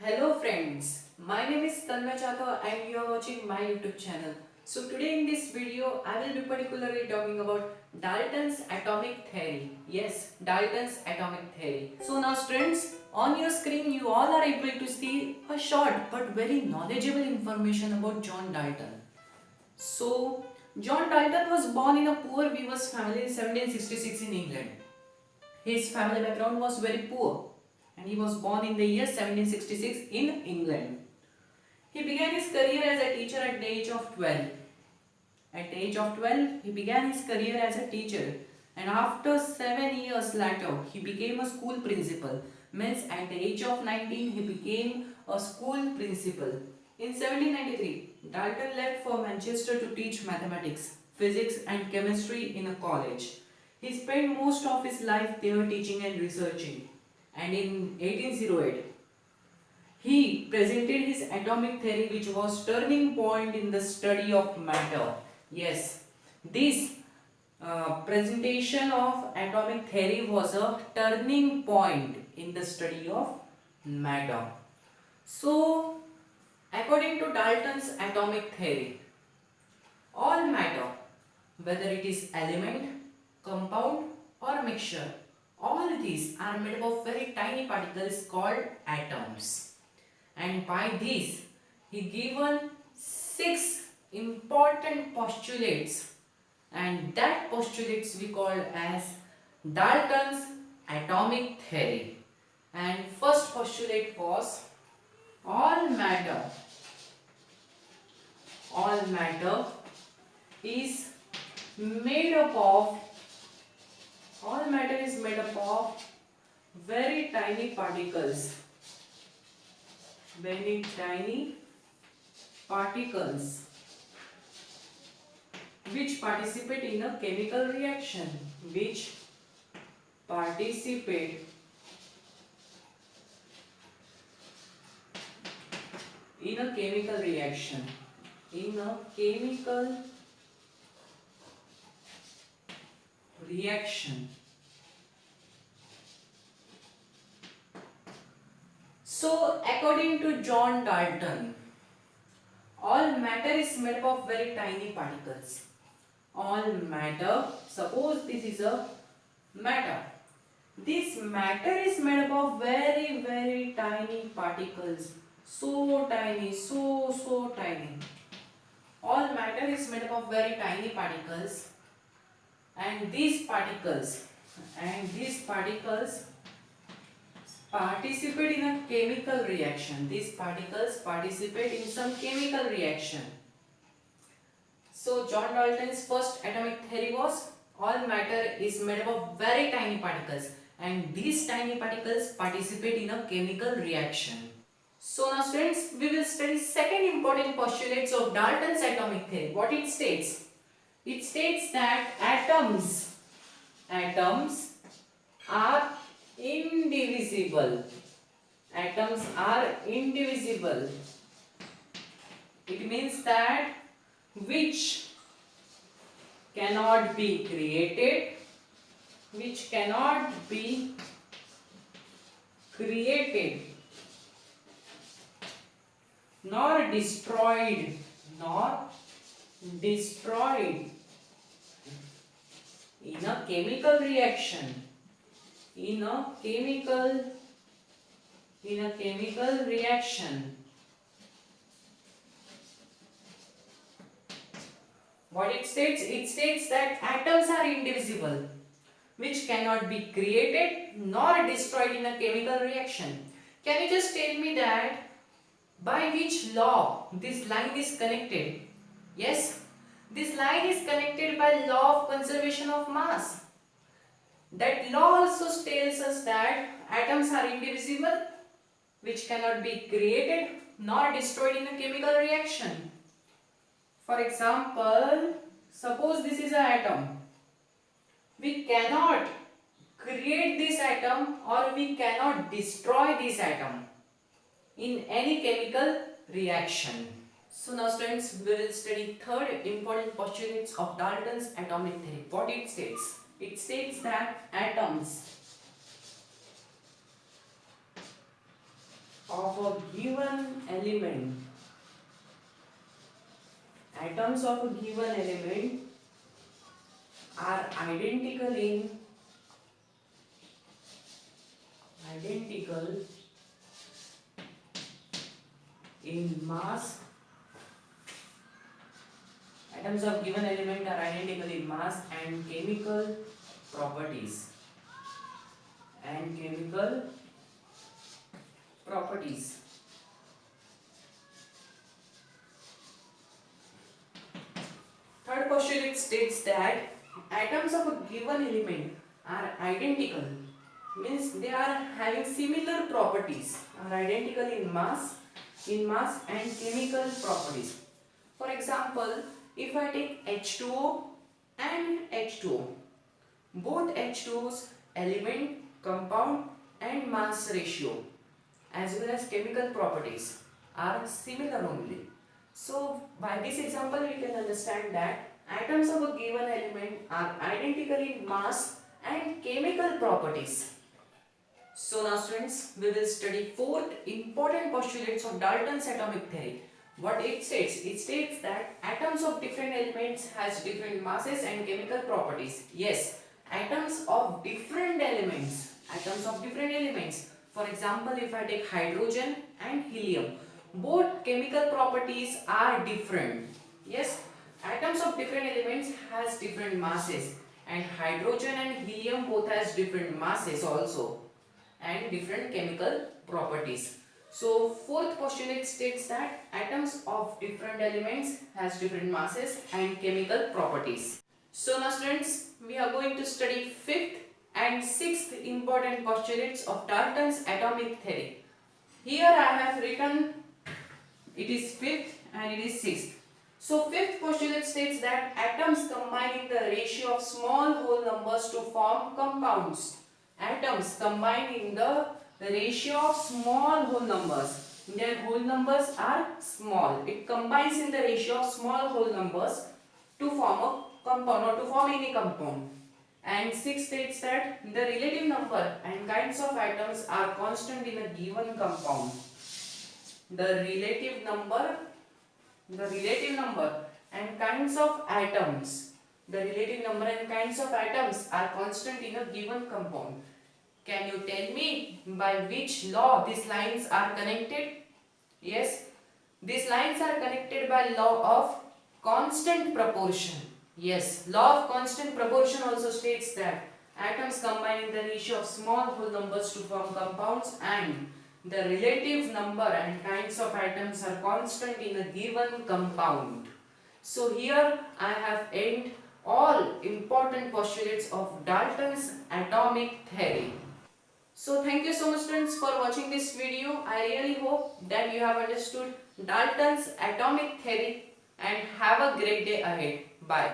Hello friends, my name is Tanmay Chathar and you are watching my YouTube channel. So today in this video I will be particularly talking about Dalton's atomic theory. Yes, Dalton's atomic theory. So now students, on your screen you all are able to see a short but very knowledgeable information about John Dalton. So John Dalton was born in a poor weaver's family in 1766 in England. His family background was very poor and he was born in the year 1766 in England. He began his career as a teacher at the age of 12. At the age of 12, he began his career as a teacher and after 7 years later, he became a school principal. Means at the age of 19, he became a school principal. In 1793, Dalton left for Manchester to teach mathematics, physics and chemistry in a college. He spent most of his life there teaching and researching. And in 1808, he presented his atomic theory, which was turning point in the study of matter. Yes, this presentation of atomic theory was a turning point in the study of matter. So, according to Dalton's atomic theory, all matter, whether it is element, compound or mixture, all these are made up of very tiny particles called atoms. And by this, he given 6 important postulates, and that postulates we call as Dalton's atomic theory. And first postulate was all matter is made up of very tiny particles, which participate in a chemical reaction, in a chemical reaction. So according to John Dalton, all matter is made up of very tiny particles. All matter, suppose this is a matter. This matter is made up of very tiny particles. So tiny, so tiny. All matter is made up of very tiny particles, and these particles participate in a chemical reaction. These particles participate in some chemical reaction. So John Dalton's first atomic theory was all matter is made up of very tiny particles, and these tiny particles participate in a chemical reaction. So now students, we will study second important postulates of Dalton's atomic theory. What it states? It states that atoms are indivisible. Atoms are indivisible. It means that which cannot be created, nor destroyed in a chemical reaction. What it states? It states that atoms are indivisible, which cannot be created nor destroyed in a chemical reaction. Can you just tell me that by which law this line is connected? Yes, this line is connected by law of conservation of mass. That law also tells us that atoms are indivisible, which cannot be created nor destroyed in a chemical reaction. For example, suppose this is an atom. We cannot create this atom or we cannot destroy this atom in any chemical reaction. So now students, we will study third important postulates of Dalton's atomic theory. What it states? It states that atoms of a given element, atoms of a given element are identical in mass. Atoms of given element are identical in mass and chemical properties. Third postulate states that atoms of a given element are identical, means they are having similar properties, are identical in mass and chemical properties. For example, if I take H2O and H2O, both H2O's element, compound and mass ratio as well as chemical properties are similar only. So by this example we can understand that atoms of a given element are identical in mass and chemical properties. So now students, we will study fourth important postulates of Dalton's atomic theory. What it states? It states that atoms of different elements has different masses and chemical properties. Yes, atoms of different elements. For example, if I take hydrogen and helium, both chemical properties are different. Yes, atoms of different elements has different masses, and hydrogen and helium both has different masses also and different chemical properties. So fourth postulate states that atoms of different elements has different masses and chemical properties. So now students, we are going to study fifth and sixth important postulates of Dalton's atomic theory. Here I have written it is fifth and it is sixth. So fifth postulate states that atoms combine in the ratio of small whole numbers to form compounds. Atoms combine in the ratio of small whole numbers. Their whole numbers are small. It combines in the ratio of small whole numbers to form a compound or to form any compound. And 6 states that the relative number and kinds of atoms are constant in a given compound. The relative number and kinds of atoms. The relative number and kinds of atoms are constant in a given compound. Can you tell me by which law these lines are connected? Yes, these lines are connected by law of constant proportion. Yes, law of constant proportion also states that atoms combine in the ratio of small whole numbers to form compounds, and the relative number and kinds of atoms are constant in a given compound. So here I have ended all important postulates of Dalton's atomic theory. So thank you so much students for watching this video. I really hope that you have understood Dalton's atomic theory and have a great day ahead. Bye.